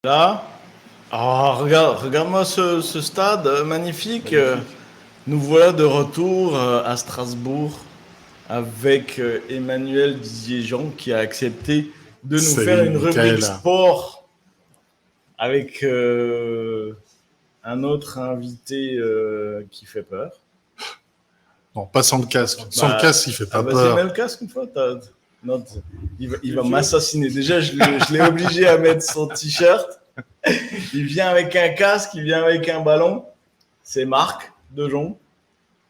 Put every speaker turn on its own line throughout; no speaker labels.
Là, regarde-moi ce stade magnifique. Nous voilà de retour à Strasbourg avec Emmanuel Didier-Jean qui a accepté de nous
Salut,
faire une rubrique
Michael.
sport avec un autre invité qui fait peur.
Non, pas sans le casque. Sans le casque, il fait pas
Vas-y,
peur.
mets le casque une fois. Non, il va m'assassiner. Déjà, je l'ai obligé à mettre son t-shirt. Il vient avec un casque, il vient avec un ballon. C'est Marc Dejon,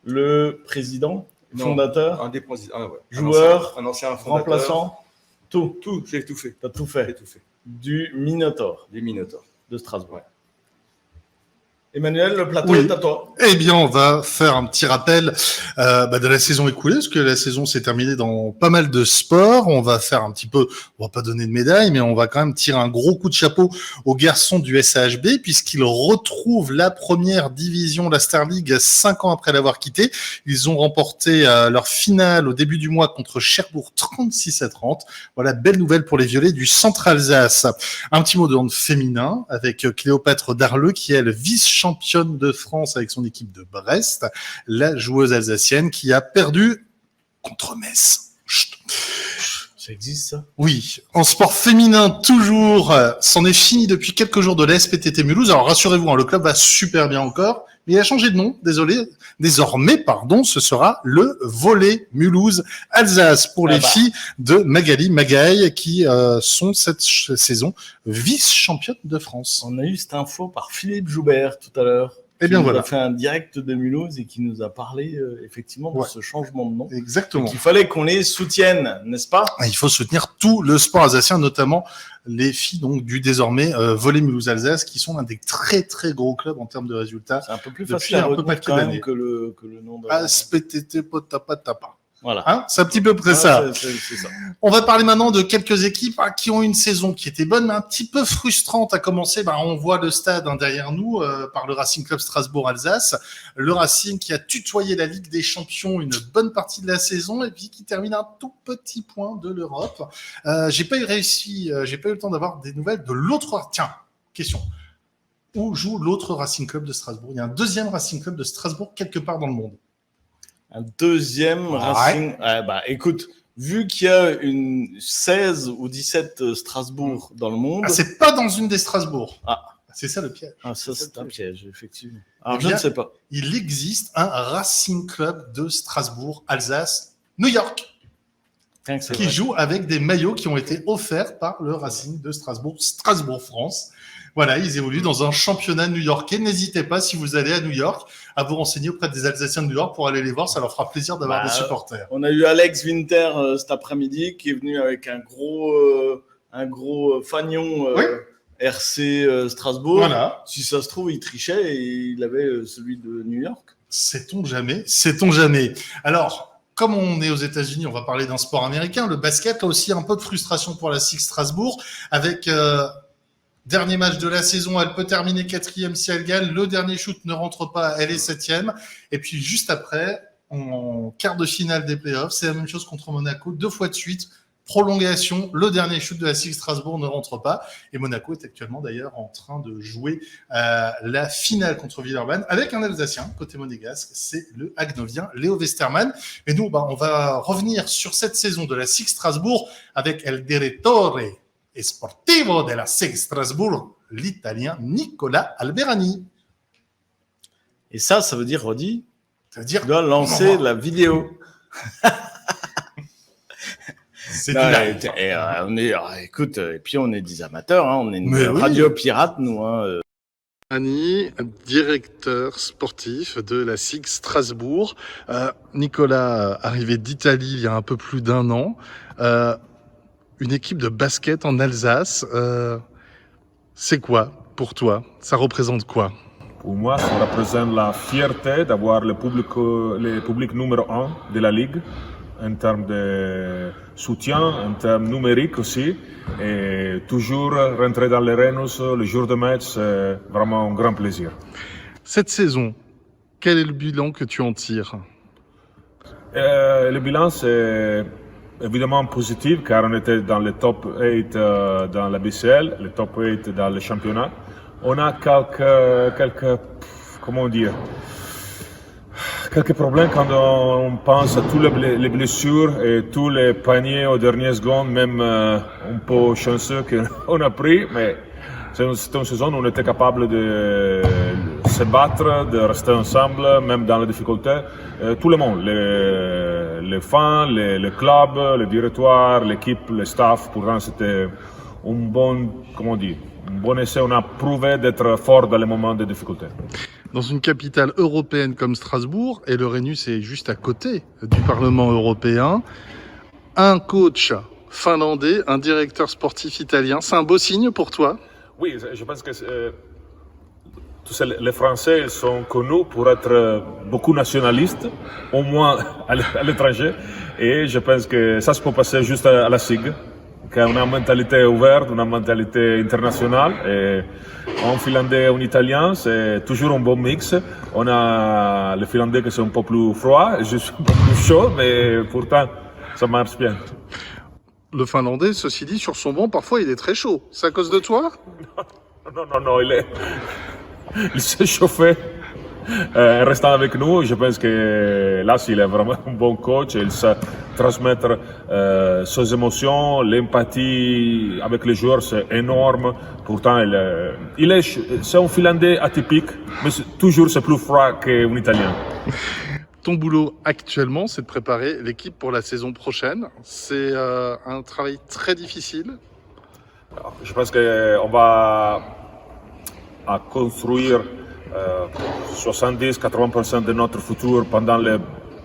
le président, fondateur,
un des présidents, ouais.
joueur,
un ancien fondateur,
remplaçant, tout.
j'ai tout fait.
T'as tout fait.
J'ai tout fait.
Du Minotaur
Les Minotaurs.
de Strasbourg.
Ouais.
Emmanuel, le plateau
Oui.
est à toi.
Eh bien, on va faire un petit rappel de la saison écoulée, parce que la saison s'est terminée dans pas mal de sports. On va faire un petit peu, on va pas donner de médaille, mais on va quand même tirer un gros coup de chapeau aux garçons du SAHB, puisqu'ils retrouvent la première division, la Star League, 5 ans après l'avoir quittée. Ils ont remporté leur finale au début du mois contre Cherbourg 36-30. Voilà, belle nouvelle pour les violets du Centre Alsace. Un petit mot de hand féminin avec Cléopâtre Darleux, qui est elle vice-championne de France avec son équipe de Brest, la joueuse alsacienne qui a perdu contre Metz. Chut.
Ça existe, ça?
Oui, en sport féminin toujours, c'en est fini depuis quelques jours de la SPTT Mulhouse. Alors rassurez-vous, le club va super bien encore, mais il a changé de nom, désormais, ce sera le Volley Mulhouse Alsace pour les filles de Magali Magaille qui sont cette saison vice-championnes de France.
On a eu cette info par Philippe Joubert tout à l'heure.
Eh bien voilà.
Il a fait un direct de Mulhouse et qui nous a parlé effectivement de ce changement de nom.
Exactement.
Il fallait qu'on les soutienne, n'est-ce pas?
Il faut soutenir tout le sport alsacien, notamment les filles donc du désormais Volley Mulhouse Alsace, qui sont un des très très gros clubs en termes de résultats.
C'est un peu plus facile à retenir quand même que le nom de
SPTT Potapatapa.
Voilà.
C'est un petit peu près ça.
C'est ça.
On va parler maintenant de quelques équipes qui ont une saison qui était bonne, mais un petit peu frustrante à commencer. On voit le stade derrière nous par le Racing Club Strasbourg-Alsace. Le Racing qui a tutoyé la Ligue des Champions une bonne partie de la saison et puis qui termine un tout petit point de l'Europe. J'ai pas eu le temps d'avoir des nouvelles de l'autre. Tiens, question. Où joue l'autre Racing Club de Strasbourg? Il y a un deuxième Racing Club de Strasbourg quelque part dans le monde.
Un deuxième Racing. Écoute, vu qu'il y a une 16 ou 17 Strasbourg dans le monde.
C'est pas dans une des Strasbourg. C'est ça le piège.
Ça, c'est un piège, effectivement. Alors, je ne sais pas.
Il existe un Racing Club de Strasbourg, Alsace, New York, qui joue avec des maillots qui ont été offerts par le Racing de Strasbourg, France. Voilà, ils évoluent dans un championnat new-yorkais. N'hésitez pas, si vous allez à New York, à vous renseigner auprès des Alsaciens de New York pour aller les voir. Ça leur fera plaisir d'avoir des supporters.
On a eu Alex Winter cet après-midi qui est venu avec un gros fanion RC Strasbourg.
Voilà.
Si ça se trouve, il trichait et il avait celui de New York.
Sait-on jamais. Alors, comme on est aux États-Unis, on va parler d'un sport américain. Le basket, là aussi, un peu de frustration pour la SIG Strasbourg avec... dernier match de la saison, elle peut terminer 4e si elle gagne. Le dernier shoot ne rentre pas, elle est 7e. Et puis juste après, en quart de finale des playoffs, c'est la même chose contre Monaco, 2 fois de suite. Prolongation, le dernier shoot de la SIG Strasbourg ne rentre pas. Et Monaco est actuellement d'ailleurs en train de jouer la finale contre Villeurbanne avec un Alsacien côté monégasque, c'est le Haguenovien Léo Westermann. Et nous, on va revenir sur cette saison de la SIG Strasbourg avec El Direttore Sportivo de la SIG Strasbourg, l'Italien Nicola Alberani.
Et ça veut dire, Rodi,
tu
dois lancer la vidéo.
C'est
écoute, et puis on est des amateurs, on est une radio pirate, nous.
Annie, directeur sportif de la SIG Strasbourg. Nicolas, arrivé d'Italie il y a un peu plus d'1 an. Une équipe de basket en Alsace, c'est quoi pour toi? Ça représente quoi?
Pour moi, ça représente la fierté d'avoir le public numéro 1 de la Ligue, en termes de soutien, en termes numériques aussi. Et toujours rentrer dans les Renus le jour de match, c'est vraiment un grand plaisir.
Cette saison, quel est le bilan que tu en tires?
Le bilan, c'est évidemment positive car on était dans le top 8 dans la BCL, le top 8 dans le championnat. On a quelques comment dire, quelques problèmes quand on pense à toutes les blessures et tous les paniers aux dernières secondes, même un peu chanceux qu'on a pris, mais c'était une saison où on était capable de se battre, de rester ensemble, même dans les difficultés. Tout le monde, les fans, les clubs, le directoire, l'équipe, le staff, pourtant c'était un bon essai. On a prouvé d'être fort dans les moments de difficulté.
Dans une capitale européenne comme Strasbourg, et le Rhenus est juste à côté du Parlement européen, un coach finlandais, un directeur sportif italien, c'est un beau signe pour toi?
Oui, je pense que tous les Français sont connus pour être beaucoup nationalistes, au moins à l'étranger, et je pense que ça se peut passer juste à la SIG. On a une mentalité ouverte, une mentalité internationale. Et en finlandais et en italien, c'est toujours un bon mix. On a les finlandais qui sont un peu plus froids, je suis un peu plus chaud, mais pourtant, ça marche bien.
Le finlandais, ceci dit, sur son banc, parfois il est très chaud. C'est à cause de toi?
Non, il s'est chauffé. Restant avec nous, je pense que là, il est vraiment un bon coach. Il sait transmettre ses émotions, l'empathie avec les joueurs, c'est énorme. Pourtant, c'est un Finlandais atypique, mais toujours c'est plus froid qu'un Italien.
Ton boulot actuellement, c'est de préparer l'équipe pour la saison prochaine. C'est un travail très difficile.
Alors, je pense qu'on va construire 70-80% de notre futur pendant les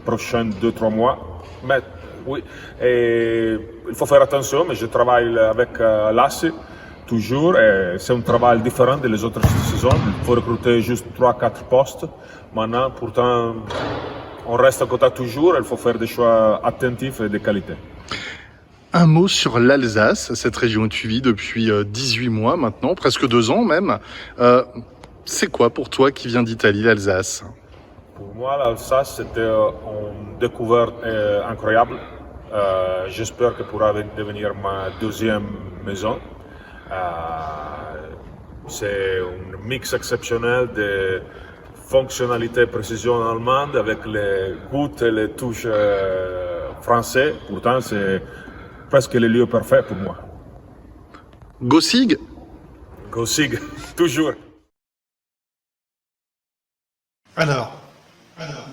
prochains 2-3 mois. Mais oui, et il faut faire attention, mais je travaille avec Lassi toujours, et c'est un travail différent des autres saisons. Il faut recruter juste 3-4 postes. Maintenant, pourtant, on reste en contact toujours, il faut faire des choix attentifs et de qualité.
Un mot sur l'Alsace, cette région où tu vis depuis 18 mois maintenant, presque 2 ans même. C'est quoi pour toi qui vient d'Italie, l'Alsace?
Pour moi, l'Alsace, c'était une découverte incroyable. J'espère que pourra devenir ma deuxième maison. C'est un mix exceptionnel de fonctionnalité et précision allemande avec les gouttes et les touches français. Pourtant, c'est presque le lieu parfait pour moi.
Gossig?
Gossig, toujours.
Alors,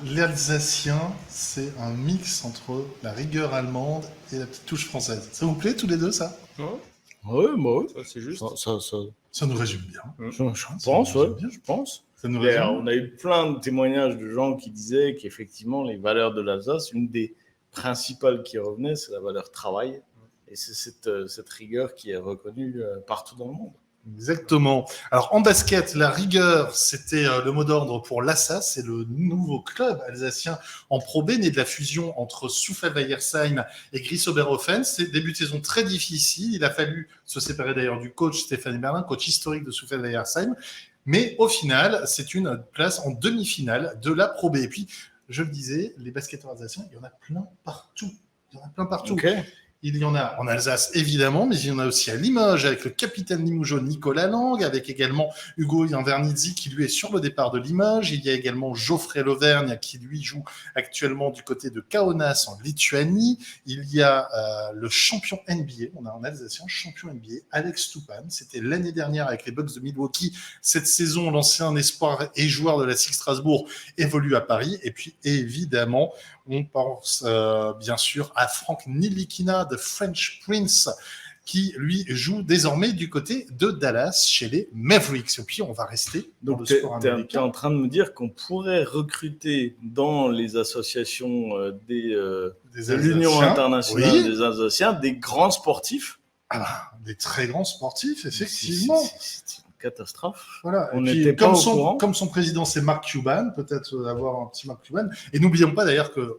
l'alsacien, c'est un mix entre la rigueur allemande et la petite touche française. Ça vous plaît tous les deux, ça?
Oui, oui.
C'est juste.
Ça nous résume bien.
Je pense.
Ça nous
Et,
résume.
on a eu plein de témoignages de gens qui disaient qu'effectivement, les valeurs de l'Alsace, une des principales qui revenait, c'est la valeur travail. Et c'est cette rigueur qui est reconnue partout dans le monde.
Exactement. Alors en basket, la rigueur, c'était le mot d'ordre pour l'Assa, c'est le nouveau club alsacien en Pro B, né de la fusion entre Soufel-Weiersheim et Gries-Oberhofen. C'est début de saison très difficile. Il a fallu se séparer d'ailleurs du coach Stéphane Merlin, coach historique de Soufel-Weiersheim. Mais au final, c'est une place en demi-finale de la Pro B. Et puis, je le disais, les basketteurs alsaciens, il y en a plein partout.
Okay.
Il y en a en Alsace, évidemment, mais il y en a aussi à Limoges, avec le capitaine limougeau Nicolas Lang, avec également Hugo Invernizzi, qui lui est sur le départ de Limoges. Il y a également Geoffrey Lauvergne, qui lui joue actuellement du côté de Kaunas, en Lituanie. Il y a le champion NBA, on a un Alsacien champion NBA, Alex Toupane. C'était l'année dernière avec les Bucks de Milwaukee. Cette saison, l'ancien espoir et joueur de la SIG Strasbourg évolue à Paris. Et puis, évidemment, on pense bien sûr à Frank Nilikina de French Prince, qui lui joue désormais du côté de Dallas chez les Mavericks. Et puis on va rester dans le sport américain.
Tu es en train de me dire qu'on pourrait recruter dans les associations de l'Union internationale des Alsaciens des grands sportifs.
Des très grands sportifs, effectivement.
C'est une catastrophe.
Voilà.
On
et puis,
n'était pas au courant.
Comme son président, c'est Mark Cuban, peut-être avoir un petit Mark Cuban. Et n'oublions pas d'ailleurs que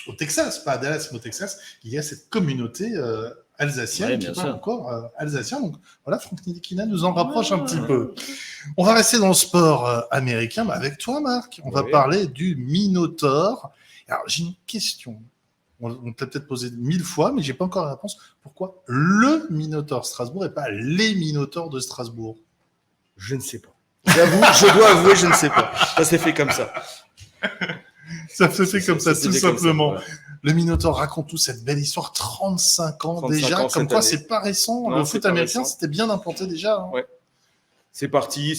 au Texas, pas à Dallas, mais au Texas, il y a cette communauté alsacienne qui parle encore alsacien. Donc voilà, Frank Nilikina nous en rapproche un petit peu. On va rester dans le sport américain avec toi, Marc. On va parler du Minotaur. Alors, j'ai une question. on t'a peut-être posé 1000 fois, mais j'ai pas encore la réponse. Pourquoi le Minotaur Strasbourg et pas les Minotaurs de Strasbourg?
Je ne sais pas. J'avoue, je dois avouer, je ne sais pas. Ça s'est fait comme ça.
Ça se fait comme ça,
s'est
tout
fait comme ça,
simplement.
voilà.
Le Minotaur raconte toute cette belle histoire, 35 ans
35
déjà,
ans
comme
cette
quoi
année.
c'est pas récent.
Non,
Le
c'est
foot
pas
américain,
récent.
c'était bien implanté déjà. Hein.
Ouais. C'est parti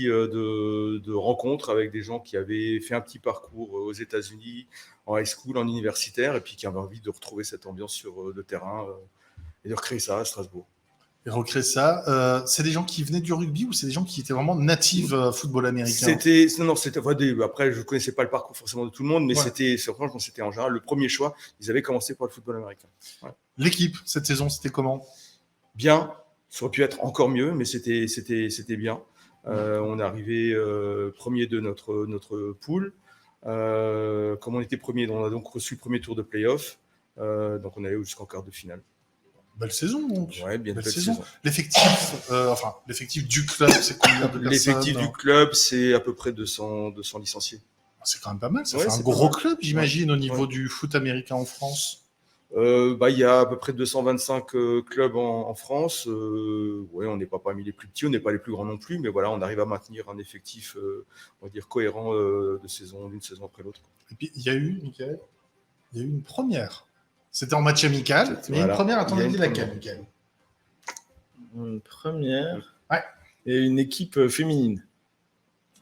de rencontres avec des gens qui avaient fait un petit parcours aux États-Unis, en high school, en universitaire, et puis qui avaient envie de retrouver cette ambiance sur le terrain et de recréer ça à Strasbourg.
Et recréer ça, c'est des gens qui venaient du rugby ou c'est des gens qui étaient vraiment natifs football américain?
C'était après je connaissais pas le parcours forcément de tout le monde, mais
Ouais.
franchement c'était en général le premier choix. Ils avaient commencé par le football américain. Ouais.
L'équipe, cette saison, c'était comment?
Bien, ça aurait pu être encore mieux, mais c'était bien. On est arrivé premier de notre pool. Comme on était premier, on a donc reçu le premier tour de play-off. Donc on est allé jusqu'en quart de finale.
Belle saison, donc.
Ouais, bien
Belle
belle
saison.
saison.
L'effectif du club, c'est combien de personnes?
L'effectif du club, c'est à peu près 200 licenciés.
C'est quand même pas mal. Ça
Ouais,
fait un
c'est
gros
pas mal.
club, j'imagine, au niveau
Ouais.
du foot américain en France.
Il y a à peu près 225 clubs en France. Ouais, on n'est pas parmi les plus petits, on n'est pas les plus grands non plus, mais voilà, on arrive à maintenir un effectif, on va dire, cohérent d'une saison après l'autre.
Et puis, il y a eu, Mickaël, une première. C'était en match amical, mais
Voilà.
une première, à ton
Il y a
avis,
une
laquelle,
première.
Mickaël?
Une première.
Ouais.
Et une équipe féminine.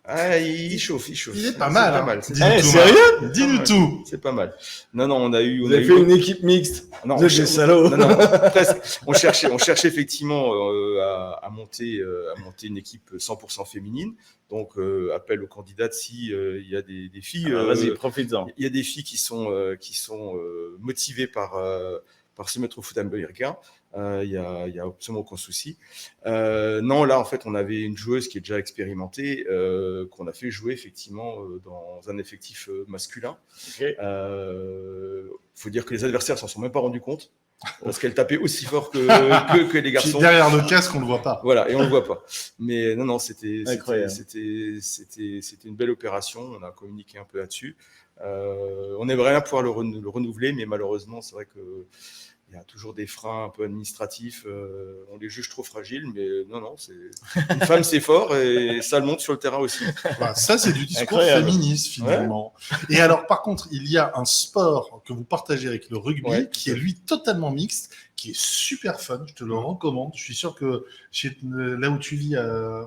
Ah, il chauffe.
Il est pas mal.
C'est
hein.
pas mal.
Dis-nous
Eh,
tout,
sérieux
Marc. Dis-nous
Ouais.
tout.
C'est pas mal. Non, on a eu.
Vous avez fait une équipe mixte.
Non,
Vous êtes des salauds.
Non, presque. On cherchait effectivement à monter une équipe 100% féminine. Donc, appel aux candidates si il y a des filles.
Vas-y, profites-en.
Il y a des filles qui sont motivées par se mettre au foot américain. Il y a absolument aucun souci. Non, là, en fait, on avait une joueuse qui est déjà expérimentée, qu'on a fait jouer effectivement dans un effectif masculin.
Ok.
Faut dire que les adversaires s'en sont même pas rendus compte parce qu'elle tapait aussi fort que les
Puis
garçons.
derrière le casque, on ne le voit pas.
Voilà, et on le voit pas. Mais non, c'était
Incroyable.
une belle opération. On a communiqué un peu là-dessus. On aimerait bien pouvoir le renouveler, mais malheureusement, c'est vrai que il y a toujours des freins un peu administratifs. On les juge trop fragiles, mais non, une femme c'est fort et ça le montre sur le terrain aussi.
Voilà, ça, c'est du discours
Incroyable.
féministe, finalement. Et alors, par contre, il y a un sport que vous partagez avec le rugby,
Ouais,
qui est lui totalement mixte, qui est super fun. Je te le recommande. Je suis sûr que là où tu vis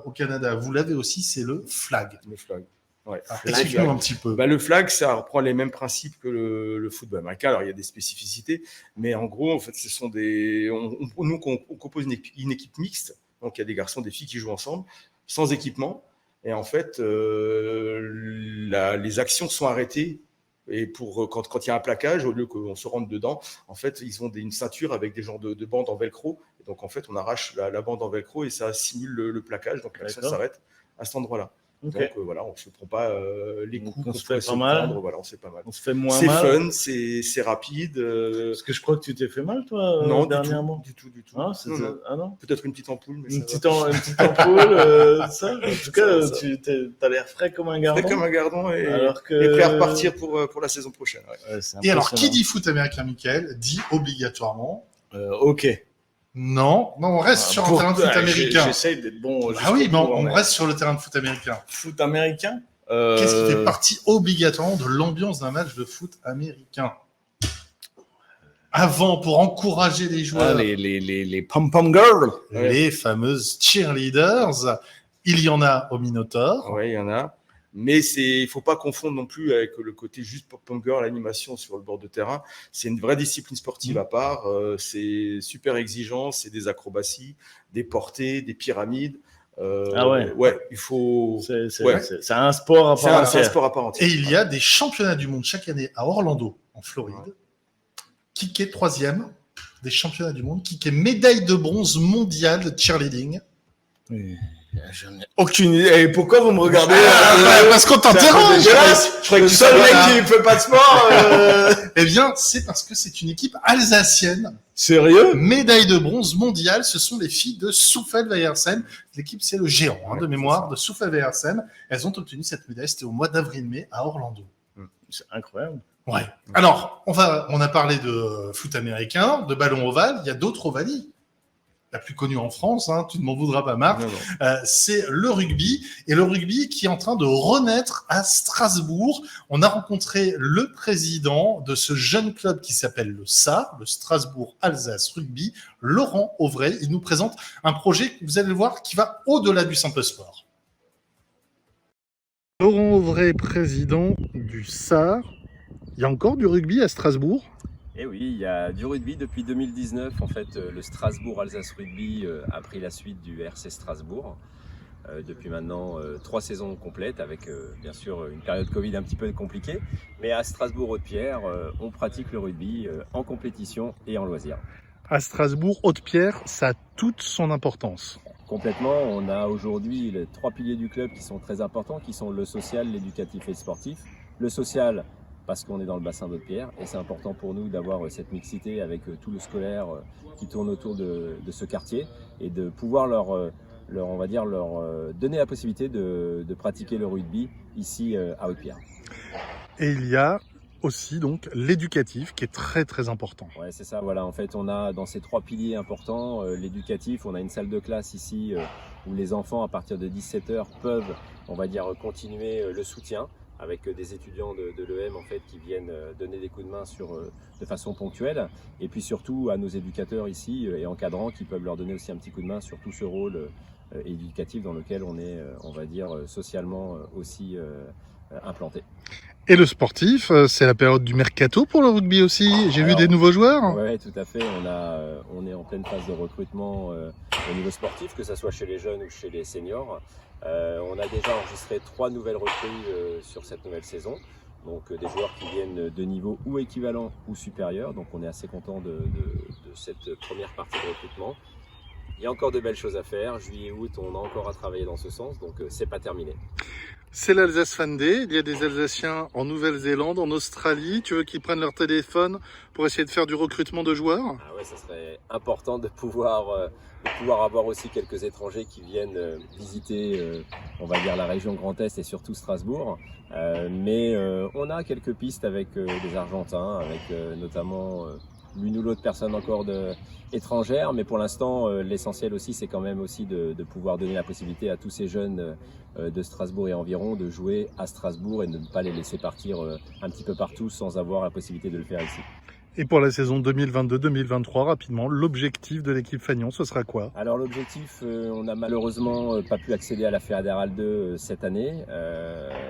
au Canada, vous l'avez aussi, c'est le flag.
Le flag. Ouais.
Alors,
Le
explique-nous
flag.
un petit peu.
Le flag, ça reprend les mêmes principes que le football américain. Alors, il y a des spécificités, mais en gros, en fait, ce sont nous, on compose une équipe mixte. Donc, il y a des garçons, des filles qui jouent ensemble, sans équipement. Et en fait, les actions sont arrêtées. Et quand il y a un plaquage, au lieu qu'on se rentre dedans, en fait, ils ont une ceinture avec des genres de bandes en velcro. Et donc, en fait, on arrache la bande en velcro et ça simule le plaquage. Donc, l'action
D'accord.
s'arrête à cet endroit-là.
Ok.
Donc voilà, on ne se prend pas les
Donc,
coups
on
qu'on
se
pourrait
fait pas mal.
prendre. Voilà, on se fait pas mal.
On se fait moins
C'est
mal.
fun, c'est rapide.
Parce que je crois que tu t'es fait mal, toi,
Non,
dernièrement.
du tout.
Ah,
Non.
ah non.
Peut-être une petite ampoule, mais
Une
ça
petite ampoule, ça. En tout cas,
Ça.
tu as l'air frais comme un
va.
gardon.
Frais comme un gardon et
Alors que...
prêt à repartir pour la saison prochaine. Ouais.
Ouais, c'est
Et alors, qui
impressionnant.
dit foot américain, Mickaël, dit obligatoirement.
Ok.
Non, on reste sur un terrain de foot américain.
J'essaye d'être bon.
Ah oui, mais on
mais
reste sur le terrain de foot américain.
Foot américain.
Qu'est-ce qui fait partie obligatoirement de l'ambiance d'un match de foot américain? Avant, pour encourager les joueurs,
les pom-pom girls.
les fameuses cheerleaders, il y en a au Minotaur.
Ouais, il y en a. Mais il faut pas confondre non plus avec le côté juste pop-punk girl, l'animation sur le bord de terrain. C'est une vraie discipline sportive à part. C'est super exigeant. C'est des acrobaties, des portées, des pyramides.
Ah ouais.
Ouais, il faut.
C'est un sport à
C'est
part
un
entière.
sport à part entière.
Et il y a des championnats du monde chaque année à Orlando, en Floride. Qui est troisième des championnats du monde, qui est médaille de bronze mondiale de cheerleading.
Oui. J'en ai aucune idée. Et pourquoi vous me regardez
Parce qu'on
C'est un peu
t'interroge.
dégueulasse.
Je croyais
Le
que tu
seul
savais
mec
pas.
qui ne fait pas de sport.
Eh bien, c'est parce que c'est une équipe alsacienne.
Sérieux?
Médaille de bronze mondiale, ce sont les filles de Soufeld-Weiersheim. L'équipe, c'est le géant de
Ouais,
mémoire de Soufeld-Weiersheim. Elles ont obtenu cette médaille, c'était au mois d'avril-mai à Orlando.
C'est incroyable.
Ouais. Alors, on a parlé de foot américain, de ballon ovale. Il y a d'autres ovalies. La plus connue en France, hein, tu ne m'en voudras pas, Marc, c'est le rugby. Et le rugby qui est en train de renaître à Strasbourg. On a rencontré le président de ce jeune club qui s'appelle le SAR, le Strasbourg Alsace Rugby, Laurent Auvray. Il nous présente un projet, vous allez le voir, qui va au-delà du simple sport. Laurent Auvray, président du SAR. Il y a encore du rugby à Strasbourg ?
Eh oui, il y a du rugby depuis 2019. En fait, le Strasbourg Alsace Rugby a pris la suite du RC Strasbourg depuis maintenant 3 saisons complètes avec bien sûr une période Covid un petit peu compliquée. Mais à Strasbourg-Haute-Pierre, on pratique le rugby en compétition et en loisir.
À Strasbourg, Haute-Pierre, ça a toute son importance.
Complètement, on a aujourd'hui les 3 piliers du club qui sont très importants, qui sont le social, l'éducatif et le sportif. Le social, parce qu'on est dans le bassin d'Haute-Pierre et c'est important pour nous d'avoir cette mixité avec tout le scolaire qui tourne autour de ce quartier et de pouvoir leur donner la possibilité de pratiquer le rugby ici à Haute-Pierre.
Et il y a aussi donc l'éducatif qui est très très important.
Ouais, c'est ça, voilà. En fait, on a dans ces 3 piliers importants l'éducatif, on a une salle de classe ici où les enfants à partir de 17h peuvent, continuer le soutien, avec des étudiants de l'EM en fait, qui viennent donner des coups de main de façon ponctuelle. Et puis surtout à nos éducateurs ici et encadrants qui peuvent leur donner aussi un petit coup de main sur tout ce rôle éducatif dans lequel on est, socialement aussi implanté.
Et le sportif, c'est la période du mercato pour le rugby aussi. J'ai vu des nouveaux joueurs.
Oui, tout à fait. On est en pleine phase de recrutement au niveau sportif, que ce soit chez les jeunes ou chez les seniors. On a déjà enregistré 3 nouvelles recrues sur cette nouvelle saison. Donc des joueurs qui viennent de niveau ou équivalent ou supérieur. Donc on est assez content de cette première partie de recrutement. Il y a encore de belles choses à faire. Juillet et août, on a encore à travailler dans ce sens. Donc c'est pas terminé.
C'est l'Alsace Fan Day. Il y a des Alsaciens en Nouvelle-Zélande, en Australie. Tu veux qu'ils prennent leur téléphone pour essayer de faire du recrutement de joueurs ?
Ah ouais, ça serait important de pouvoir avoir aussi quelques étrangers qui viennent visiter, la région Grand Est et surtout Strasbourg. Mais on a quelques pistes avec des Argentins, avec notamment l'une ou l'autre personne encore étrangère. Mais pour l'instant, l'essentiel aussi, c'est quand même aussi de pouvoir donner la possibilité à tous ces jeunes de Strasbourg et environ de jouer à Strasbourg et de ne pas les laisser partir un petit peu partout sans avoir la possibilité de le faire ici.
Et pour la saison 2022-2023, rapidement, l'objectif de l'équipe Fagnon, ce sera quoi ?
Alors l'objectif, on n'a malheureusement pas pu accéder à la Fédérale 2 cette année.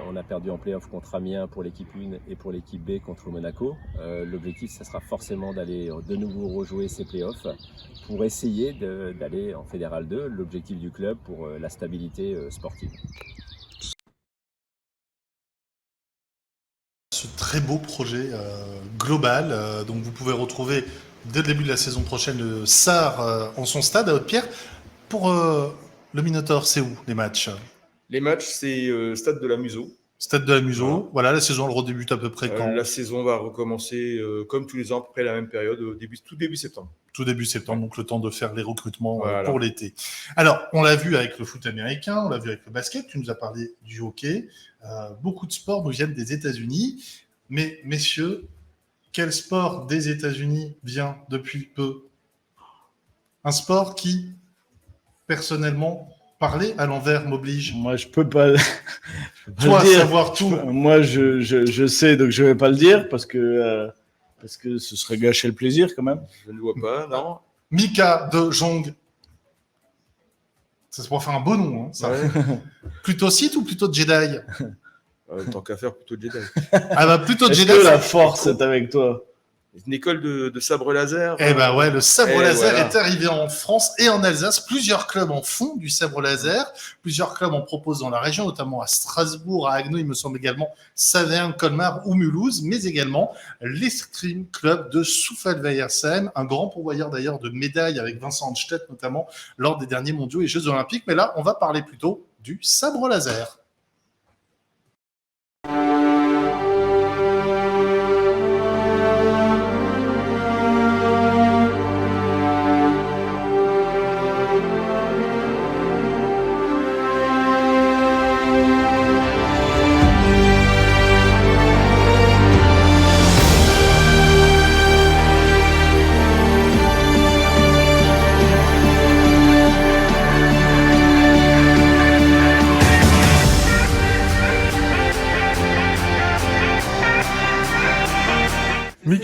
On a perdu en play-off contre Amiens pour l'équipe 1 et pour l'équipe B contre Monaco. L'objectif, ça sera forcément d'aller de nouveau rejouer ces play-offs pour essayer d'aller en Fédérale 2, l'objectif du club pour la stabilité sportive.
Ce très beau projet global, donc vous pouvez retrouver dès le début de la saison prochaine le SAR en son stade à Haute-Pierre. Pour le Minotaur, c'est où les matchs ?
Les matchs, c'est Stade de la Museau.
Stade de la Museau. Voilà, la saison elle redébute à peu près quand ?
La saison va recommencer comme tous les ans, à peu près la même période, tout début septembre.
Tout début septembre, donc le temps de faire les recrutements pour l'été. Alors, on l'a vu avec le foot américain, on l'a vu avec le basket, tu nous as parlé du hockey. Beaucoup de sports nous viennent des États-Unis. Mais messieurs, quel sport des États-Unis vient depuis peu ? Un sport qui, personnellement, parler à l'envers m'oblige.
Moi, je peux pas.
Toi, savoir tout.
Moi, je sais, donc je vais pas le dire parce que ce serait gâcher le plaisir quand même.
Je ne vois pas, non.
Mika de Jong. Ça se pourrait faire un beau nom. Hein, ça. Ouais. Plutôt Sith ou plutôt Jedi ?
Tant qu'à faire, plutôt Jedi.
Ah bah plutôt
Est-ce
Jedi.
Que la force est avec toi ?
Une école de sabre laser.
Eh ben ouais, le sabre laser est arrivé en France et en Alsace. Plusieurs clubs en font du sabre laser. Plusieurs clubs en proposent dans la région, notamment à Strasbourg, à Haguenau, il me semble également, Saverne, Colmar ou Mulhouse, mais également l'Escrime Club de Souffelweyersheim, un grand pourvoyeur d'ailleurs de médailles avec Vincent Hanstedt notamment lors des derniers mondiaux et Jeux Olympiques. Mais là, on va parler plutôt du sabre laser.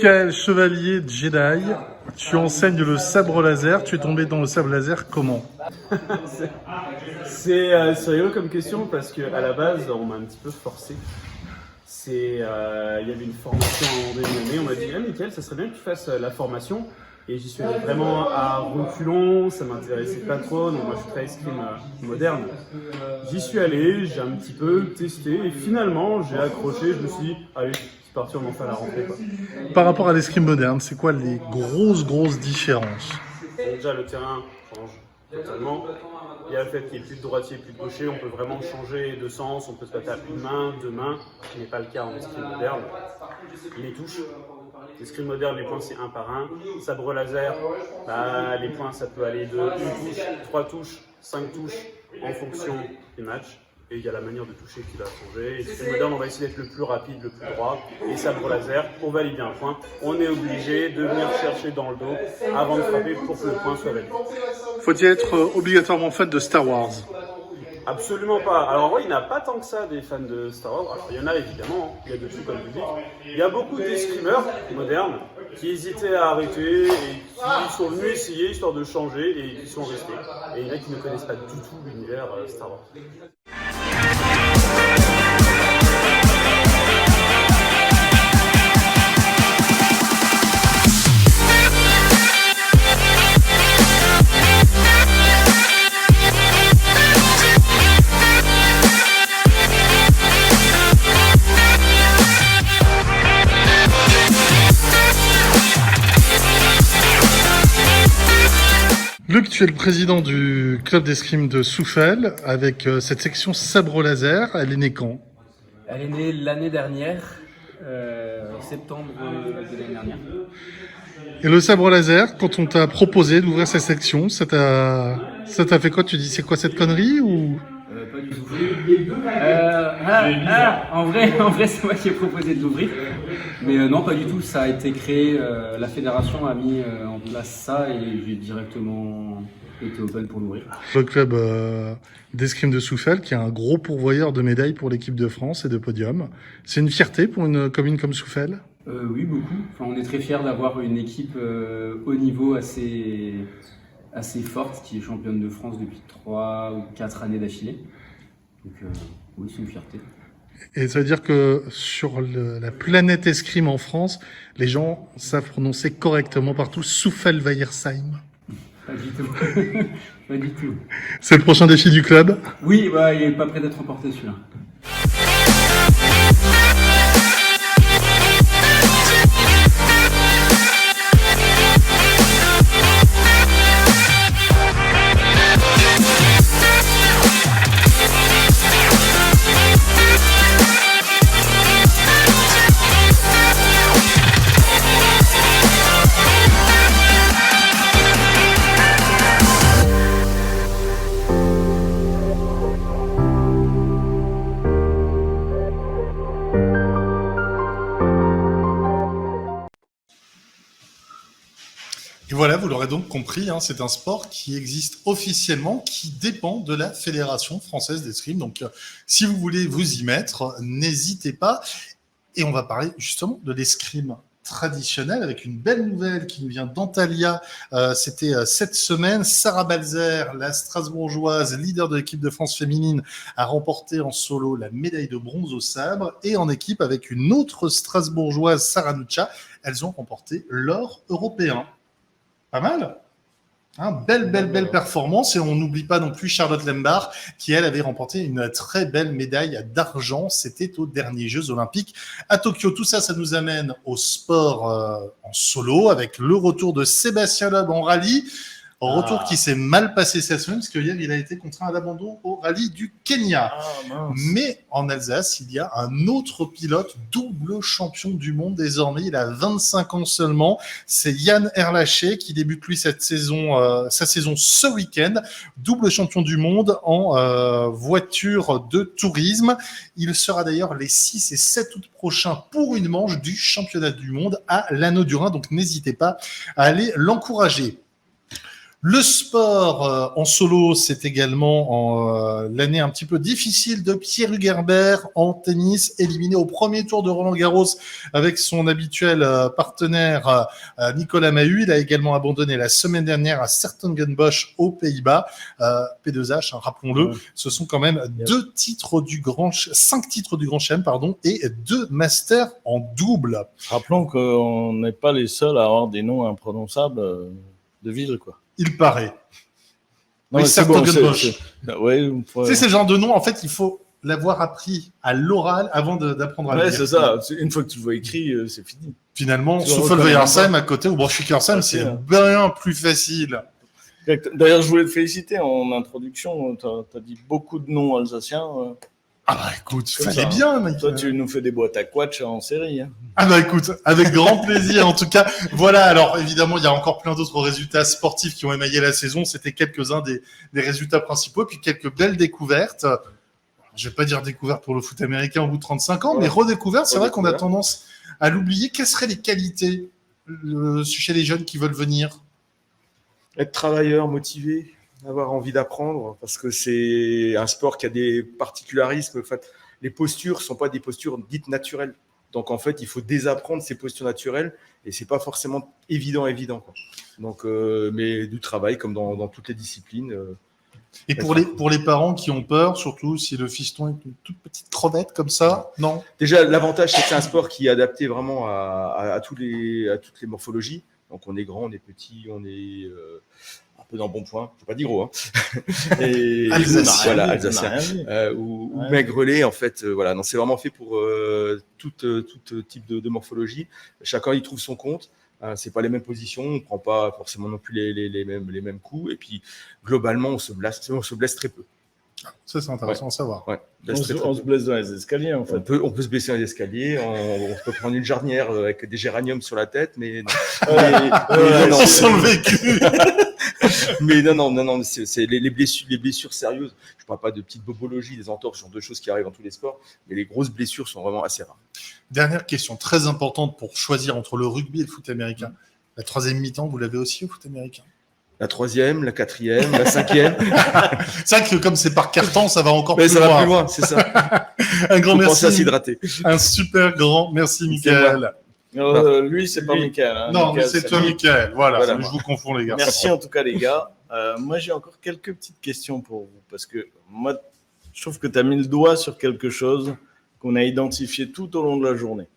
Michael, chevalier Jedi, tu enseignes le sabre laser. Tu es tombé dans le sabre laser comment?
C'est rigolo comme question parce qu'à la base, on m'a un petit peu forcé. Il y avait une formation à un moment donné, on m'a dit « Michael, ça serait bien que tu fasses la formation ». Et j'y suis allé vraiment à reculons, ça m'intéressait pas trop, donc moi je suis très escrime moderne. J'y suis allé, j'ai un petit peu testé et finalement j'ai accroché, je me suis dit « Allez, c'est parti, on en fait à la rentrée ».
Par rapport à l'escrime moderne, c'est quoi les grosses différences?
Déjà le terrain change totalement. Il y a le fait qu'il n'y ait plus de droitier, plus de gaucher, on peut vraiment changer de sens, on peut se battre à une main, deux mains, ce qui n'est pas le cas en escrime moderne. Les touches, l'escrime moderne, les points c'est un par un. Sabre laser, les points ça peut aller de une touche, 3 touches, 5 touches en fonction des matchs. Et il y a la manière de toucher qui va changer. Et l'escrime moderne, on va essayer d'être le plus rapide, le plus droit. Et sabre laser, pour valider un point, on est obligé de venir chercher dans le dos avant de frapper pour que le point soit validé.
Faut-il être obligatoirement fan de Star Wars?
Absolument pas. Alors oui, il n'y a pas tant que ça des fans de Star Wars. Alors il y en a évidemment, il y a de tout comme public. Il y a beaucoup d'escrimeurs modernes qui hésitaient à arrêter et qui sont venus essayer histoire de changer et qui sont restés. Et il y en a qui ne connaissent pas du tout l'univers Star Wars.
Luc, tu es le président du club d'escrime de Souffel avec cette section sabre laser. Elle est née quand?
Elle est née l'année dernière, septembre de l'année dernière.
Et le sabre laser, quand on t'a proposé d'ouvrir cette section, ça t'a fait quoi? Tu dis c'est quoi cette connerie ou?
Pas du tout. En vrai, c'est moi qui ai proposé de l'ouvrir. Mais non, pas du tout. Ça a été créé, la fédération a mis en place ça et j'ai directement été open pour l'ouvrir.
Le club d'escrime de Souffel, qui est un gros pourvoyeur de médailles pour l'équipe de France et de podiums. C'est une fierté pour une commune comme Souffel?
Oui, beaucoup. Enfin, on est très fiers d'avoir une équipe haut niveau assez forte qui est championne de France depuis 3 ou 4 années d'affilée. Donc oui, c'est une fierté.
Et ça veut dire que sur la planète escrime en France, les gens savent prononcer correctement partout Souffel-Weiersheim.
Pas du tout. Pas du tout.
C'est le prochain défi du club?
Oui, il est pas prêt d'être remporté celui-là.
Et voilà, vous l'aurez donc compris, c'est un sport qui existe officiellement, qui dépend de la Fédération française d'escrime. Donc, si vous voulez vous y mettre, n'hésitez pas. Et on va parler justement de l'escrime traditionnelle avec une belle nouvelle qui nous vient d'Antalya. C'était cette semaine. Sarah Balzer, la Strasbourgeoise, leader de l'équipe de France féminine, a remporté en solo la médaille de bronze au sabre. Et en équipe avec une autre Strasbourgeoise, Sarah Nuccia, elles ont remporté l'or européen. Pas mal, belle performance. Et on n'oublie pas non plus Charlotte Lembach qui, elle, avait remporté une très belle médaille d'argent. C'était aux derniers Jeux Olympiques à Tokyo. Tout ça, ça nous amène au sport en solo avec le retour de Sébastien Loeb en rallye. Retour qui s'est mal passé cette semaine, parce que hier, il a été contraint à l'abandon au rallye du Kenya. Mais en Alsace, il y a un autre pilote, double champion du monde désormais. Il a 25 ans seulement. C'est Yann Erlaché qui débute, lui, sa saison ce week-end. Double champion du monde en voiture de tourisme. Il sera d'ailleurs les 6 et 7 août prochains pour une manche du championnat du monde à l'Anneau du Rhin. Donc, n'hésitez pas à aller l'encourager. Le sport en solo, c'est également l'année un petit peu difficile de Pierre Hugerbert en tennis, éliminé au premier tour de Roland-Garros avec son habituel partenaire Nicolas Mahut. Il a également abandonné la semaine dernière à 's-Hertogenbosch aux Pays-Bas. P2H, rappelons-le, ce sont quand même 5 titres du Grand Chelem, et 2 Masters en double.
Rappelons qu'on n'est pas les seuls à avoir des noms imprononçables de villes, quoi.
Il paraît.
Non,
oui,
c'est bon,
Hertogenbosch.
Ouais,
C'est ce genre de nom, en fait, il faut l'avoir appris à l'oral avant d'apprendre à le
ouais,
dire.
c'est ça. Une fois que tu le vois écrit, c'est fini.
Finalement,
Tu
Sofel-Weyersheim à côté, ou Borchik-Hersheim, c'est
hein.
bien plus facile.
D'ailleurs, je voulais te féliciter en introduction. Tu as dit beaucoup de noms alsaciens.
Ah bah écoute,
Comme
fallait
ça,
bien, mec.
Toi, tu nous fais des boîtes à quatch en série. Hein.
Ah bah écoute, avec grand plaisir en tout cas. Voilà, alors évidemment, il y a encore plein d'autres résultats sportifs qui ont émaillé la saison. C'était quelques-uns des résultats principaux, puis quelques belles découvertes. Je vais pas dire découvertes pour le foot américain au bout de 35 ans, mais redécouvertes. C'est vrai qu'on a tendance à l'oublier. Quelles seraient les qualités chez les jeunes qui veulent venir?
Être travailleur, motivé, avoir envie d'apprendre, parce que c'est un sport qui a des particularismes. En fait, les postures ne sont pas des postures dites naturelles. Donc, en fait, il faut désapprendre ces postures naturelles et ce n'est pas forcément évident. Quoi. Donc, mais du travail, comme dans toutes les disciplines.
Et pour les parents qui ont peur, surtout si le fiston est une toute petite crevette comme ça, non?
Déjà, l'avantage, c'est que c'est un sport qui est adapté vraiment à toutes les morphologies. Donc, on est grand, on est petit, on est un peu dans bon point. Je n'ai pas dit gros. Hein. Et
Alsacien.
Voilà, Alsacien. Ou maigrelet, en fait. Voilà. Non, c'est vraiment fait pour tout type de morphologie. Chacun y trouve son compte. C'est pas les mêmes positions, on prend pas forcément non plus les mêmes coups. Et puis, globalement, on se blesse très peu.
Ça, c'est intéressant à savoir.
Ouais,
On se blesse dans les escaliers, en fait.
On peut se blesser dans les escaliers, on peut prendre une jarnière avec des géraniums sur la tête, mais non.
On sent le vécu.
Mais non, c'est les blessures sérieuses. Je parle pas de petites bobologies, des entorses, ce genre de choses qui arrivent dans tous les sports, mais les grosses blessures sont vraiment assez rares. Dernière
question très importante pour choisir entre le rugby et le foot américain. La troisième mi-temps, vous l'avez aussi au foot américain?
La troisième, la quatrième, la cinquième.
C'est vrai que comme c'est par carton, ça va encore
mais
plus
ça
loin.
va plus loin, c'est ça.
Un grand merci.
Penser à s'hydrater.
Un super grand merci, Michael.
Lui, c'est pas Michael. Hein.
Non,
Michael,
c'est toi, Michael. Voilà,
voilà.
je vous confonds, les gars.
Merci en tout cas, les gars. Moi, j'ai encore quelques petites questions pour vous. Parce que moi, je trouve que tu as mis le doigt sur quelque chose qu'on a identifié tout au long de la journée.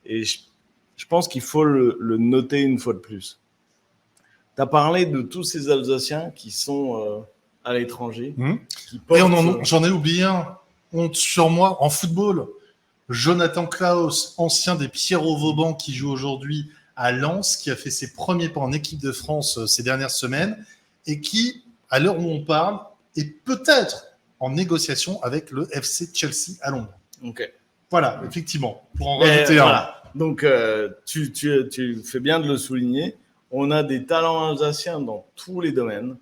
Et je pense qu'il faut le noter une fois de plus. Tu as parlé de tous ces Alsaciens qui sont à l'étranger. Qui portent,
et j'en ai oublié un. Honte sur moi, en football. Jonathan Klaus, ancien des Pierrot Vauban, qui joue aujourd'hui à Lens, qui a fait ses premiers pas en équipe de France ces dernières semaines et qui, à l'heure où on parle, est peut-être en négociation avec le FC Chelsea à Londres.
Ok.
Voilà, effectivement, pour en rajouter un.
Voilà. Donc, tu fais bien de le souligner. On a des talents alsaciens dans tous les domaines.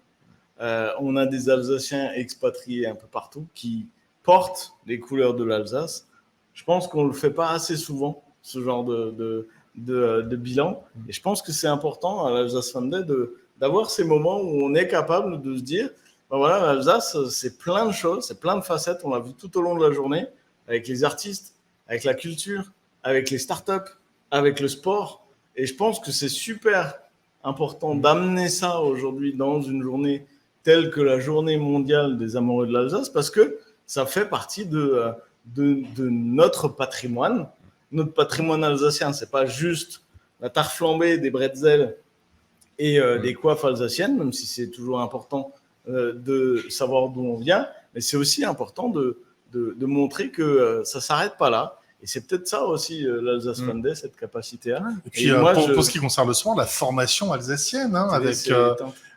On a des Alsaciens expatriés un peu partout qui portent les couleurs de l'Alsace. Je pense qu'on ne le fait pas assez souvent, ce genre de bilan. Et je pense que c'est important à l'Alsace Fan Day d'avoir ces moments où on est capable de se dire, ben voilà, l'Alsace, c'est plein de choses, c'est plein de facettes. On l'a vu tout au long de la journée, avec les artistes, avec la culture, avec les startups, avec le sport. Et je pense que c'est super important d'amener ça aujourd'hui dans une journée telle que la journée mondiale des amoureux de l'Alsace, parce que ça fait partie de notre patrimoine. Notre patrimoine alsacien, c'est pas juste la tarte flambée, des bretzels et des coiffes alsaciennes, même si c'est toujours important de savoir d'où on vient, mais c'est aussi important de montrer que ça s'arrête pas là. Et c'est peut-être ça aussi l'Alsace Fan Day, cette capacité-là.
Et puis, pour ce qui concerne le sport, la formation alsacienne, avec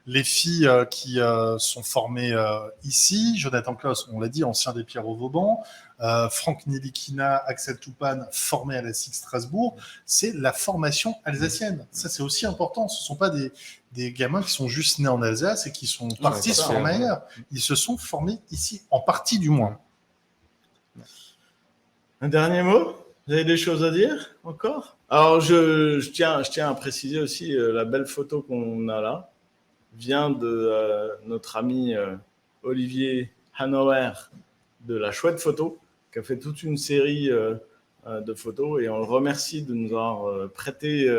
les filles qui sont formées ici. Jonathan Klaus, on l'a dit, ancien des Pierrot Vauban. Franck Nilikina, Axel Toupane, formé à la SIG Strasbourg. C'est la formation alsacienne. Ça, c'est aussi important. Ce ne sont pas des gamins qui sont juste nés en Alsace et qui sont partis se former ailleurs. Ils se sont formés ici, en partie du moins.
Un dernier mot? Vous avez des choses à dire encore? Alors, je tiens à préciser aussi la belle photo qu'on a là. vient de notre ami Olivier Hanover de la Chouette Photo, qui a fait toute une série de photos, et on le remercie de nous avoir prêté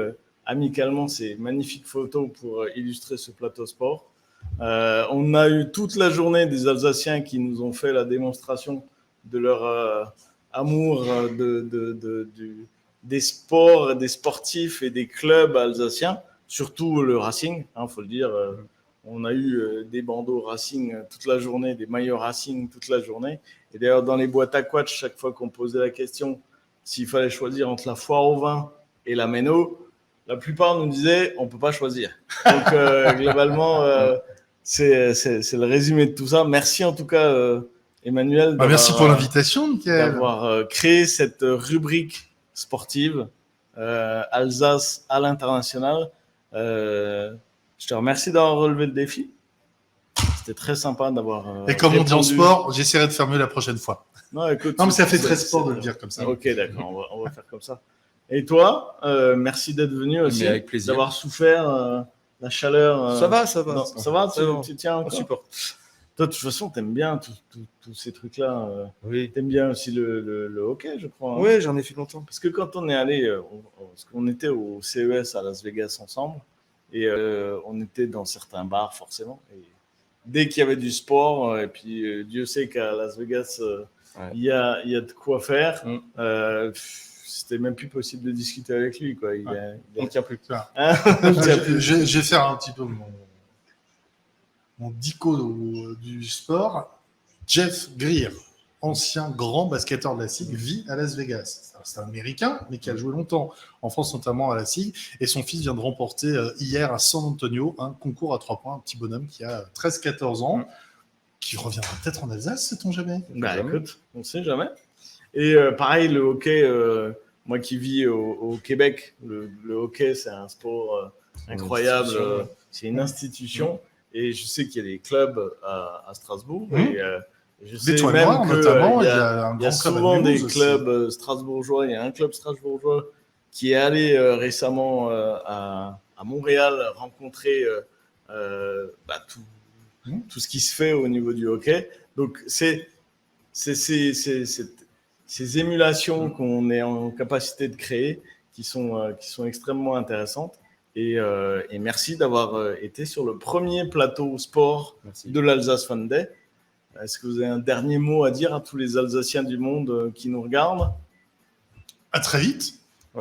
amicalement ces magnifiques photos pour illustrer ce plateau sport. On a eu toute la journée des Alsaciens qui nous ont fait la démonstration de leur amour des sports, des sportifs et des clubs alsaciens, surtout le Racing, faut le dire. On a eu des bandeaux Racing toute la journée, des maillots Racing toute la journée. Et d'ailleurs, dans les boîtes à quatsch, chaque fois qu'on posait la question s'il fallait choisir entre la foire au vin et la Méno, la plupart nous disaient on ne peut pas choisir. Donc, globalement, c'est le résumé de tout ça. Merci en tout cas, Emmanuel.
Merci pour l'invitation, Mickaël.
D'avoir créé cette rubrique sportive Alsace à l'international. Je te remercie d'avoir relevé le défi. C'était très sympa d'avoir.
Et comme on dit en
répondu.
sport, j'essaierai de faire mieux la prochaine fois.
Non, écoute,
Non, mais ça fait très sport de le dire comme ça.
Ok, d'accord, on va faire comme ça. Et toi, merci d'être venu aussi,
Mais avec plaisir.
d'avoir souffert la chaleur.
Ça va.
Non, ça va,
bon.
tu tiens
On
encore.
supporte.
Toi, de toute façon, t'aimes bien tous ces trucs-là.
Oui.
T'aimes bien aussi le hockey, je crois.
Oui, j'en ai fait longtemps.
Parce que quand on est allé, parce qu'on était au CES à Las Vegas ensemble, et on était dans certains bars forcément. Et dès qu'il y avait du sport, et puis Dieu sait qu'à Las Vegas, il y a de quoi faire. C'était même plus possible de discuter avec lui, quoi. Il
On tient plus.
Je vais faire un petit peu mon dico du sport. Jeff Greer, ancien grand basketteur de la SIG, vit à Las Vegas. C'est un Américain, mais qui a joué longtemps en France, notamment à la SIG. Et son fils vient de remporter hier à San Antonio un concours à 3 points, un petit bonhomme qui a 13-14 ans, qui reviendra peut-être en Alsace, sait-on jamais.
Bah écoute, on ne sait jamais. Et pareil, le hockey, moi qui vis au Québec, le hockey, c'est un sport incroyable. C'est une institution. Et je sais qu'il y a des clubs à Strasbourg. Et je sais
L'étoile
même
noire,
que
notamment,
il y
un
a
grand club
souvent
à
des
Mulhouse aussi.
clubs strasbourgeois. Il y a un club strasbourgeois qui est allé récemment à Montréal rencontrer tout ce qui se fait au niveau du hockey. Donc, c'est ces émulations qu'on est en capacité de créer qui sont extrêmement intéressantes. Et merci d'avoir été sur le premier plateau sport de l'Alsace Fun Day. Est-ce que vous avez un dernier mot à dire à tous les Alsaciens du monde qui nous regardent ?
À très vite.